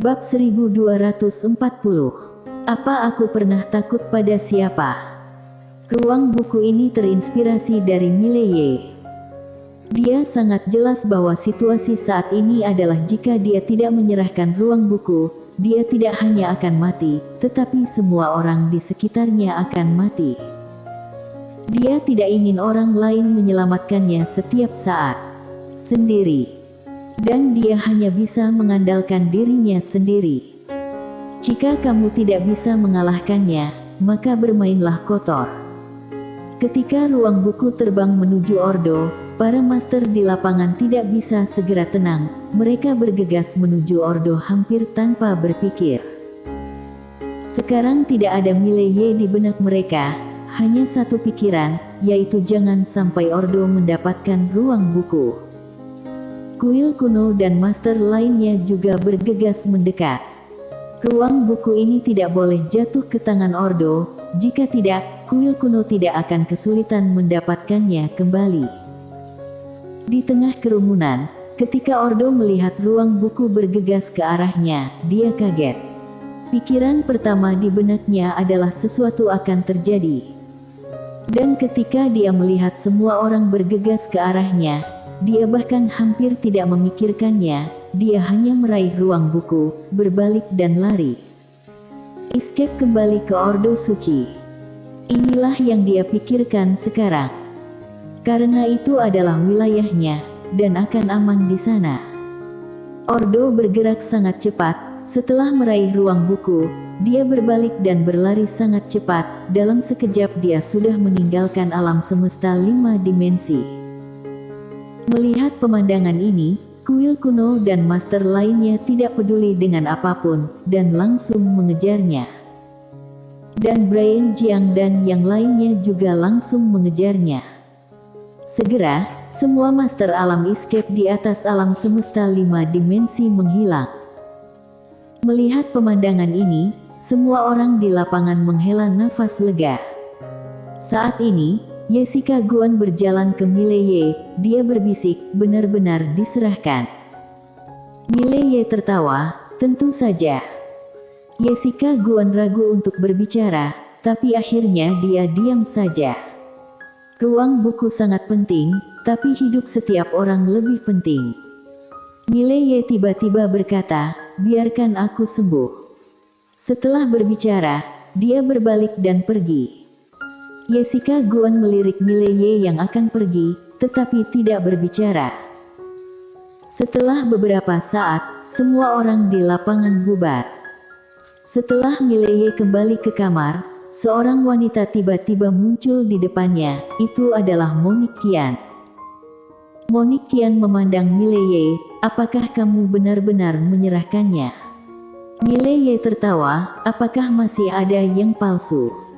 Bab 1240. Apa aku pernah takut pada siapa? Ruang buku ini terinspirasi dari Mileye. Dia sangat jelas bahwa situasi saat ini adalah jika dia tidak menyerahkan ruang buku, dia tidak hanya akan mati, tetapi semua orang di sekitarnya akan mati. Dia tidak ingin orang lain menyelamatkannya setiap saat, sendiri. Dan dia hanya bisa mengandalkan dirinya sendiri. Jika kamu tidak bisa mengalahkannya, maka bermainlah kotor. Ketika ruang buku terbang menuju Ordo, para master di lapangan tidak bisa segera tenang. Mereka bergegas menuju Ordo hampir tanpa berpikir. Sekarang tidak ada Mileye di benak mereka, hanya satu pikiran, yaitu jangan sampai Ordo mendapatkan ruang buku. Kuil kuno dan master lainnya juga bergegas mendekat. Ruang buku ini tidak boleh jatuh ke tangan Ordo, jika tidak, kuil kuno tidak akan kesulitan mendapatkannya kembali. Di tengah kerumunan, ketika Ordo melihat ruang buku bergegas ke arahnya, dia kaget. Pikiran pertama di benaknya adalah sesuatu akan terjadi. Dan ketika dia melihat semua orang bergegas ke arahnya, dia bahkan hampir tidak memikirkannya, dia hanya meraih ruang buku, berbalik dan lari. Escape kembali ke Ordo Suci. Inilah yang dia pikirkan sekarang. Karena itu adalah wilayahnya, dan akan aman di sana. Ordo bergerak sangat cepat, setelah meraih ruang buku, dia berbalik dan berlari sangat cepat, dalam sekejap dia sudah meninggalkan alam semesta 5 dimensi. Melihat pemandangan ini, kuil kuno dan master lainnya tidak peduli dengan apapun, dan langsung mengejarnya. Dan Brian Jiang dan yang lainnya juga langsung mengejarnya. Segera, semua master alam escape di atas alam semesta 5 dimensi menghilang. Melihat pemandangan ini, semua orang di lapangan menghela nafas lega. Saat ini, Jessica Guan berjalan ke Mileye, dia berbisik, benar-benar diserahkan. Mileye tertawa, tentu saja. Jessica Guan ragu untuk berbicara, tapi akhirnya dia diam saja. Ruang buku sangat penting, tapi hidup setiap orang lebih penting. Mileye tiba-tiba berkata, biarkan aku sembuh. Setelah berbicara, dia berbalik dan pergi. Jessica Guan melirik Mileye yang akan pergi, tetapi tidak berbicara. Setelah beberapa saat, semua orang di lapangan bubar. Setelah Mileye kembali ke kamar, seorang wanita tiba-tiba muncul di depannya, itu adalah Monique Qian. Monique Qian memandang Mileye, apakah kamu benar-benar menyerahkannya? Mileye tertawa, apakah masih ada yang palsu?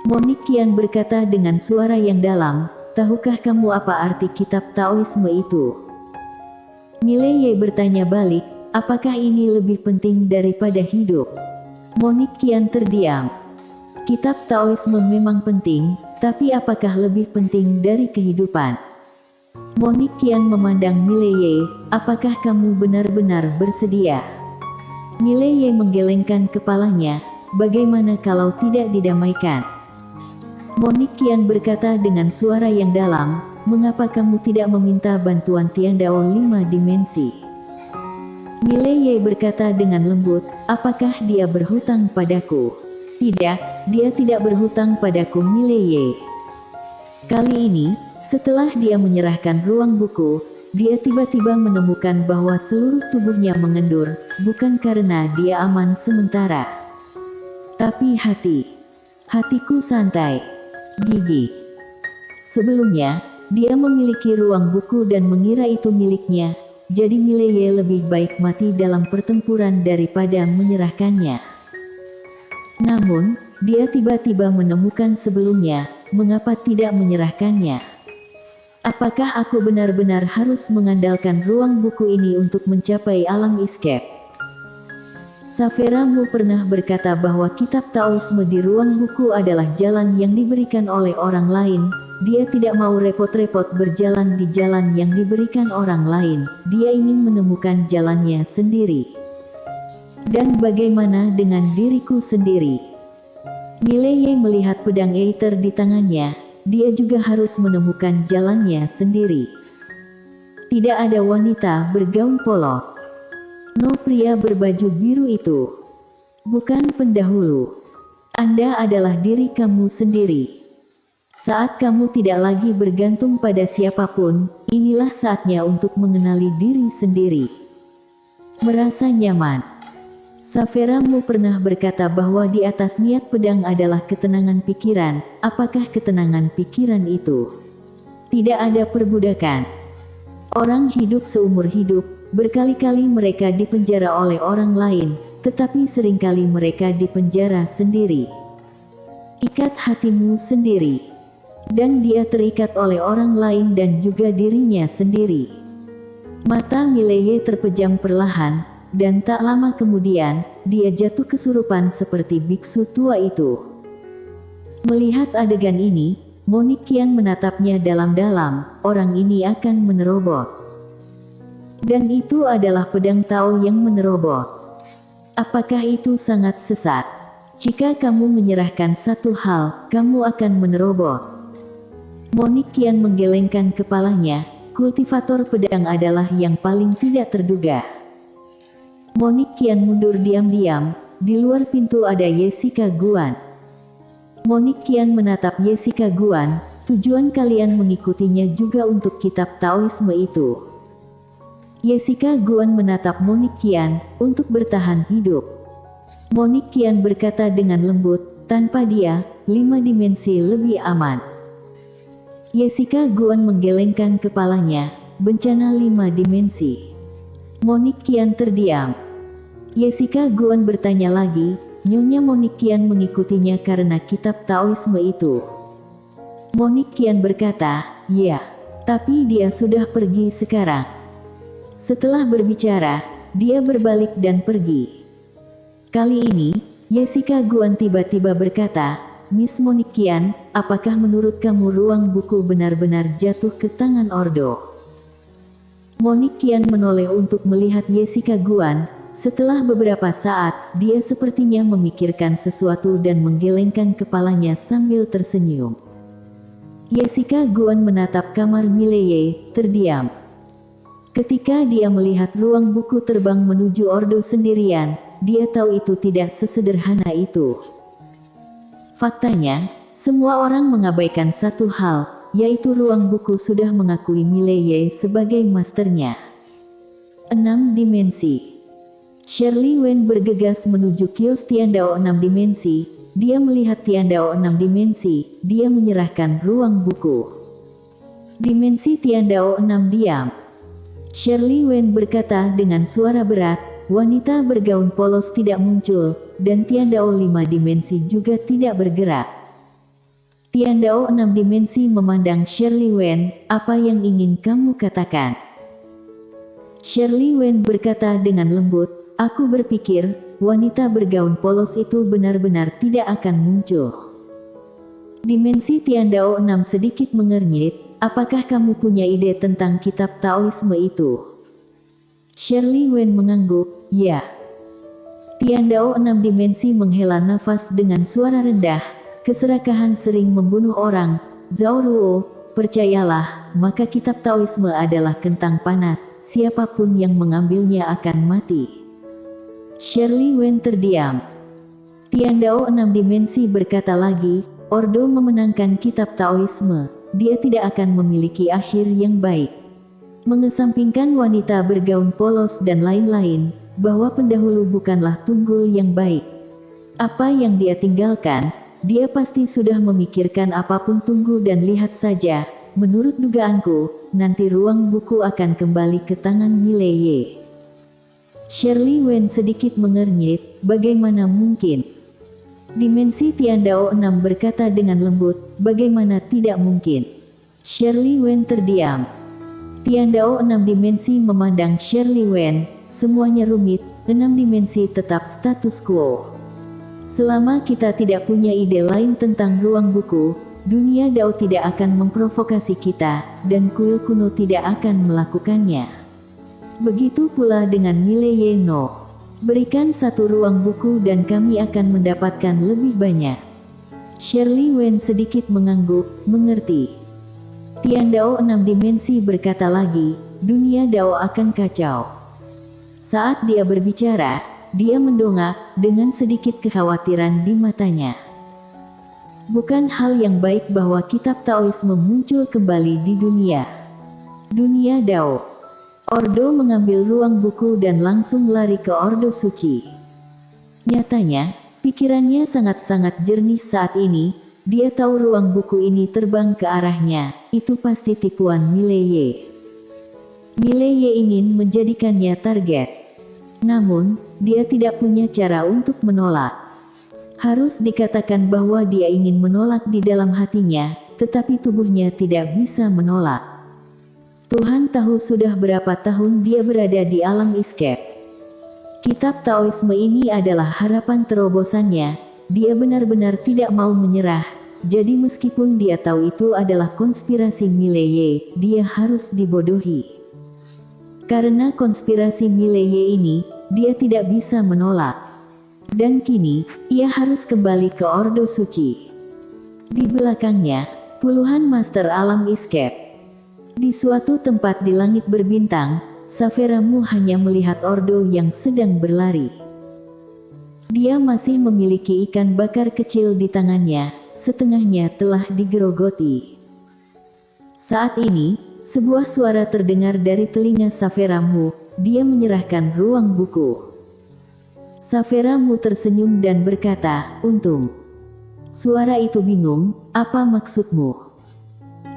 Monique Qian berkata dengan suara yang dalam, tahukah kamu apa arti kitab Taoisme itu? Mileye bertanya balik, apakah ini lebih penting daripada hidup? Monique Qian terdiam. Kitab Taoisme memang penting, tapi apakah lebih penting dari kehidupan? Monique Qian memandang Mileye, apakah kamu benar-benar bersedia? Mileye menggelengkan kepalanya, bagaimana kalau tidak didamaikan? Monique Qian berkata dengan suara yang dalam, mengapa kamu tidak meminta bantuan Tiandao 5 dimensi? Mileye berkata dengan lembut, apakah dia berhutang padaku? Tidak, dia tidak berhutang padaku Mileye. Kali ini, setelah dia menyerahkan ruang buku, dia tiba-tiba menemukan bahwa seluruh tubuhnya mengendur, bukan karena dia aman sementara. Tapi hatiku santai. Gigi. Sebelumnya, dia memiliki ruang buku dan mengira itu miliknya, jadi Mileye lebih baik mati dalam pertempuran daripada menyerahkannya. Namun, dia tiba-tiba menemukan sebelumnya, mengapa tidak menyerahkannya? Apakah aku benar-benar harus mengandalkan ruang buku ini untuk mencapai alam escape? Savera Mu pernah berkata bahwa kitab Taoisme di ruang buku adalah jalan yang diberikan oleh orang lain. Dia tidak mau repot-repot berjalan di jalan yang diberikan orang lain. Dia ingin menemukan jalannya sendiri. Dan bagaimana dengan diriku sendiri? Mileye melihat pedang Aether di tangannya, dia juga harus menemukan jalannya sendiri. Tidak ada wanita bergaun polos. No, pria berbaju biru itu. Bukan pendahulu. Anda adalah diri kamu sendiri. Saat kamu tidak lagi bergantung pada siapapun, inilah saatnya untuk mengenali diri sendiri. Merasa nyaman. Saveramu pernah berkata bahwa di atas niat pedang adalah ketenangan pikiran. Apakah ketenangan pikiran itu? Tidak ada perbudakan. Orang hidup seumur hidup, berkali-kali mereka dipenjara oleh orang lain, tetapi seringkali mereka dipenjara sendiri. Ikat hatimu sendiri. Dan dia terikat oleh orang lain dan juga dirinya sendiri. Mata Mileye terpejam perlahan, dan tak lama kemudian, dia jatuh kesurupan seperti biksu tua itu. Melihat adegan ini, Monique kian menatapnya dalam-dalam. Orang ini akan menerobos. Dan itu adalah pedang Tao yang menerobos. Apakah itu sangat sesat? Jika kamu menyerahkan satu hal, kamu akan menerobos. Monique kian menggelengkan kepalanya. Kultivator pedang adalah yang paling tidak terduga. Monique kian mundur diam-diam. Di luar pintu ada Jessica Guan. Monique kian menatap Jessica Guan. Tujuan kalian mengikutinya juga untuk kitab Taoisme itu. Jessica Guan menatap Monique kian untuk bertahan hidup. Monique kian berkata dengan lembut, tanpa dia, 5 dimensi lebih aman. Jessica Guan menggelengkan kepalanya. Bencana 5 dimensi. Monique kian terdiam. Jessica Guan bertanya lagi. Nyonya Monique kian mengikutinya karena kitab Taoisme itu. Monique kian berkata, ya, tapi dia sudah pergi sekarang. Setelah berbicara, dia berbalik dan pergi. Kali ini, Jessica Guan tiba-tiba berkata, Miss Monique kian, apakah menurut kamu ruang buku benar-benar jatuh ke tangan Ordo? Monique kian menoleh untuk melihat Jessica Guan. Setelah beberapa saat, dia sepertinya memikirkan sesuatu dan menggelengkan kepalanya sambil tersenyum. Jessica Guan menatap kamar Mileye, terdiam. Ketika dia melihat ruang buku terbang menuju Ordo sendirian, dia tahu itu tidak sesederhana itu. Faktanya, semua orang mengabaikan satu hal, yaitu ruang buku sudah mengakui Mileye sebagai masternya. 6 dimensi. Shirley Wen bergegas menuju kios Tiandao 6 dimensi. Dia melihat Tiandao 6 dimensi. Dia menyerahkan ruang buku. Dimensi Tiandao 6 diam. Shirley Wen berkata dengan suara berat, wanita bergaun polos tidak muncul, dan Tiandao 5 dimensi juga tidak bergerak. Tiandao 6 dimensi memandang Shirley Wen, apa yang ingin kamu katakan? Shirley Wen berkata dengan lembut, aku berpikir, wanita bergaun polos itu benar-benar tidak akan muncul. Dimensi Tiandao 6 sedikit mengernyit, apakah kamu punya ide tentang kitab Taoisme itu? Shirley Wen mengangguk, ya. Tiandao 6 dimensi menghela nafas dengan suara rendah, keserakahan sering membunuh orang, Zhao Ruo, percayalah, maka kitab Taoisme adalah kentang panas, siapapun yang mengambilnya akan mati. Shirley Wen terdiam. Tiandao 6 dimensi berkata lagi, Ordo memenangkan kitab Taoisme, dia tidak akan memiliki akhir yang baik. Mengesampingkan wanita bergaun polos dan lain-lain, bahwa pendahulu bukanlah tunggul yang baik. Apa yang dia tinggalkan, dia pasti sudah memikirkan apapun, tunggu dan lihat saja. Menurut dugaanku, nanti ruang buku akan kembali ke tangan Mileye. Shirley Wen sedikit mengernyit, bagaimana mungkin? Dimensi Tiandao 6 berkata dengan lembut, bagaimana tidak mungkin? Shirley Wen terdiam. Tiandao 6 dimensi memandang Shirley Wen, semuanya rumit, 6 dimensi tetap status quo. Selama kita tidak punya ide lain tentang ruang buku, dunia Dao tidak akan memprovokasi kita, dan kuil kuno tidak akan melakukannya. Begitu pula dengan Mileye no. Berikan satu ruang buku dan kami akan mendapatkan lebih banyak. Shirley Wen sedikit mengangguk, mengerti. Tian Dao 6 dimensi berkata lagi, dunia Dao akan kacau. Saat dia berbicara, dia mendongak, dengan sedikit kekhawatiran di matanya. Bukan hal yang baik bahwa kitab Taoisme muncul kembali di dunia. Dunia Dao. Ordo mengambil ruang buku dan langsung lari ke Ordo Suci. Nyatanya, pikirannya sangat-sangat jernih saat ini. Dia tahu ruang buku ini terbang ke arahnya. Itu pasti tipuan Mileye. Mileye ingin menjadikannya target. Namun, dia tidak punya cara untuk menolak. Harus dikatakan bahwa dia ingin menolak di dalam hatinya, tetapi tubuhnya tidak bisa menolak. Tuhan tahu sudah berapa tahun dia berada di alam escape. Kitab Taoisme ini adalah harapan terobosannya. Dia benar-benar tidak mau menyerah. Jadi meskipun dia tahu itu adalah konspirasi Mileye, dia harus dibodohi. Karena konspirasi Mileye ini, dia tidak bisa menolak. Dan kini, ia harus kembali ke Ordo Suci. Di belakangnya, puluhan master alam escape. Di suatu tempat di langit berbintang, Saphira Mu hanya melihat Ordo yang sedang berlari. Dia masih memiliki ikan bakar kecil di tangannya, setengahnya telah digerogoti. Saat ini, sebuah suara terdengar dari telinga Saphira Mu, dia menyerahkan ruang buku. Saphira Mu tersenyum dan berkata, untung. Suara itu bingung, apa maksudmu?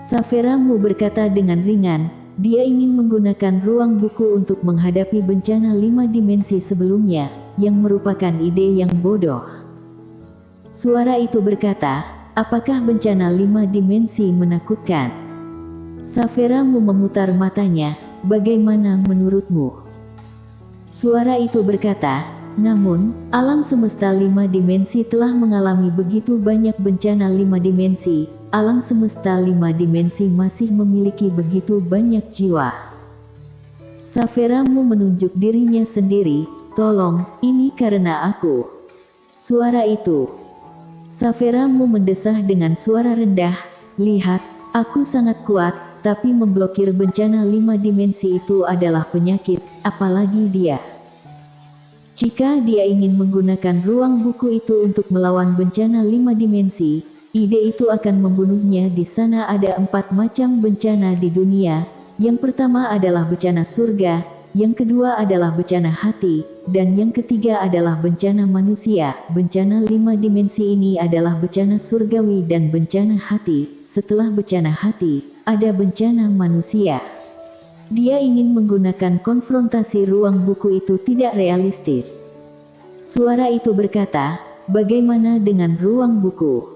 Saphira Mu berkata dengan ringan, dia ingin menggunakan ruang buku untuk menghadapi bencana 5 dimensi sebelumnya, yang merupakan ide yang bodoh. Suara itu berkata, apakah bencana 5 dimensi menakutkan? Saphira Mu memutar matanya, bagaimana menurutmu? Suara itu berkata, namun, alam semesta 5 dimensi telah mengalami begitu banyak bencana 5 dimensi, alam semesta 5 dimensi masih memiliki begitu banyak jiwa. Saphira Mu menunjuk dirinya sendiri, tolong, ini karena aku. Suara itu. Saphira Mu mendesah dengan suara rendah, lihat, aku sangat kuat, tapi memblokir bencana 5 dimensi itu adalah penyakit, apalagi dia. Jika dia ingin menggunakan ruang buku itu untuk melawan bencana 5 dimensi, ide itu akan membunuhnya. Di sana ada 4 macam bencana di dunia. Yang pertama adalah bencana surga, yang kedua adalah bencana hati, dan yang ketiga adalah bencana manusia. Bencana 5 dimensi ini adalah bencana surgawi dan bencana hati. Setelah bencana hati, ada bencana manusia. Dia ingin menggunakan konfrontasi ruang buku itu tidak realistis. Suara itu berkata, bagaimana dengan ruang buku?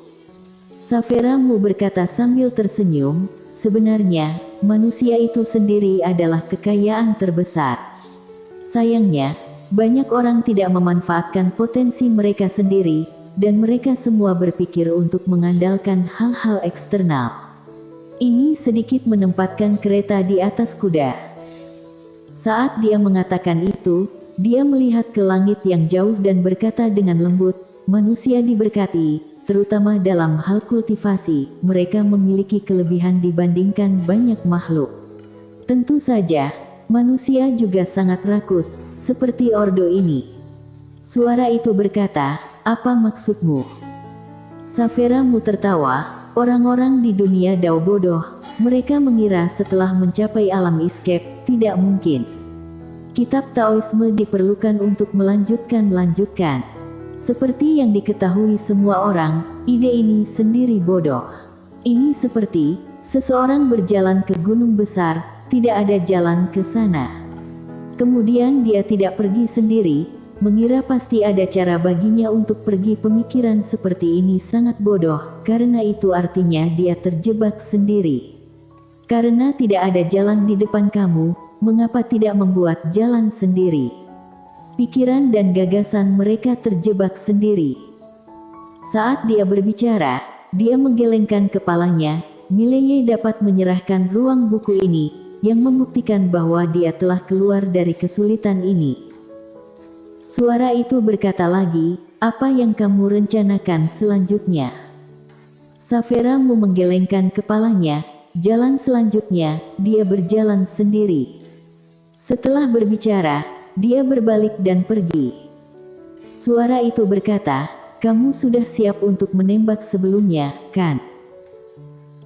Saphira Mu berkata sambil tersenyum, sebenarnya, manusia itu sendiri adalah kekayaan terbesar. Sayangnya, banyak orang tidak memanfaatkan potensi mereka sendiri, dan mereka semua berpikir untuk mengandalkan hal-hal eksternal. Ini sedikit menempatkan kereta di atas kuda. Saat dia mengatakan itu, dia melihat ke langit yang jauh dan berkata dengan lembut, manusia diberkati, terutama dalam hal kultivasi, mereka memiliki kelebihan dibandingkan banyak makhluk. Tentu saja, manusia juga sangat rakus, seperti Ordo ini. Suara itu berkata, apa maksudmu? Saphira Mu tertawa. Orang-orang di dunia Dao bodoh, mereka mengira setelah mencapai alam escape, tidak mungkin. Kitab Taoisme diperlukan untuk melanjutkan. Seperti yang diketahui semua orang, ide ini sendiri bodoh. Ini seperti, seseorang berjalan ke gunung besar, tidak ada jalan ke sana. Kemudian dia tidak pergi sendiri, mengira pasti ada cara baginya untuk pergi. Pemikiran seperti ini sangat bodoh, karena itu artinya dia terjebak sendiri. Karena tidak ada jalan di depan kamu, mengapa tidak membuat jalan sendiri? Pikiran dan gagasan mereka terjebak sendiri. Saat dia berbicara, dia menggelengkan kepalanya. Mileye dapat menyerahkan ruang buku ini, yang membuktikan bahwa dia telah keluar dari kesulitan ini. Suara itu berkata lagi, apa yang kamu rencanakan selanjutnya? Saferamu menggelengkan kepalanya. Jalan selanjutnya, dia berjalan sendiri. Setelah berbicara, dia berbalik dan pergi. Suara itu berkata, kamu sudah siap untuk menembak sebelumnya, kan?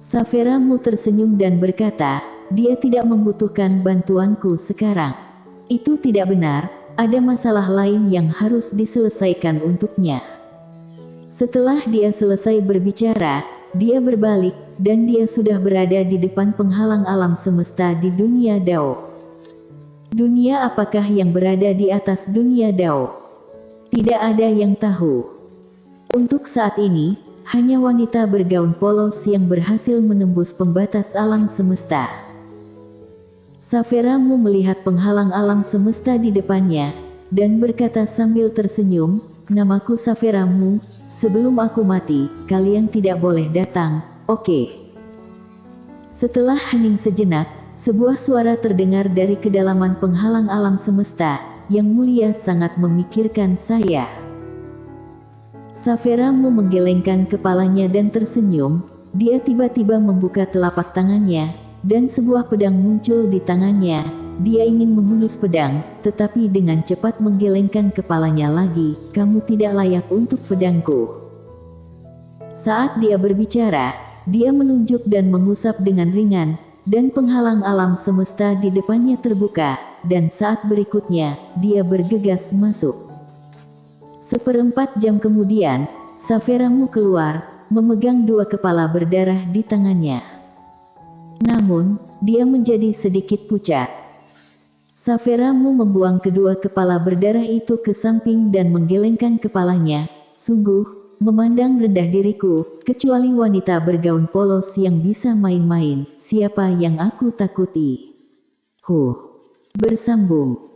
Saferamu tersenyum dan berkata, dia tidak membutuhkan bantuanku sekarang. Itu tidak benar, ada masalah lain yang harus diselesaikan untuknya. Setelah dia selesai berbicara, dia berbalik, dan dia sudah berada di depan penghalang alam semesta di dunia Dao. Dunia apakah yang berada di atas dunia Dao? Tidak ada yang tahu. Untuk saat ini, hanya wanita bergaun polos yang berhasil menembus pembatas alam semesta. Saferamu melihat penghalang alam semesta di depannya, dan berkata sambil tersenyum, namaku Saferamu, sebelum aku mati, kalian tidak boleh datang, oke? Setelah hening sejenak, sebuah suara terdengar dari kedalaman penghalang alam semesta, yang mulia sangat memikirkan saya. Saferamu menggelengkan kepalanya dan tersenyum, dia tiba-tiba membuka telapak tangannya, dan sebuah pedang muncul di tangannya. Dia ingin menghunus pedang, tetapi dengan cepat menggelengkan kepalanya lagi, kamu tidak layak untuk pedangku. Saat dia berbicara, dia menunjuk dan mengusap dengan ringan, dan penghalang alam semesta di depannya terbuka, dan saat berikutnya, dia bergegas masuk. 1/4 jam kemudian, Saferamu keluar, memegang 2 kepala berdarah di tangannya. Namun, dia menjadi sedikit pucat. Saferamu membuang kedua kepala berdarah itu ke samping dan menggelengkan kepalanya, sungguh, memandang rendah diriku, kecuali wanita bergaun polos yang bisa main-main, siapa yang aku takuti? Bersambung.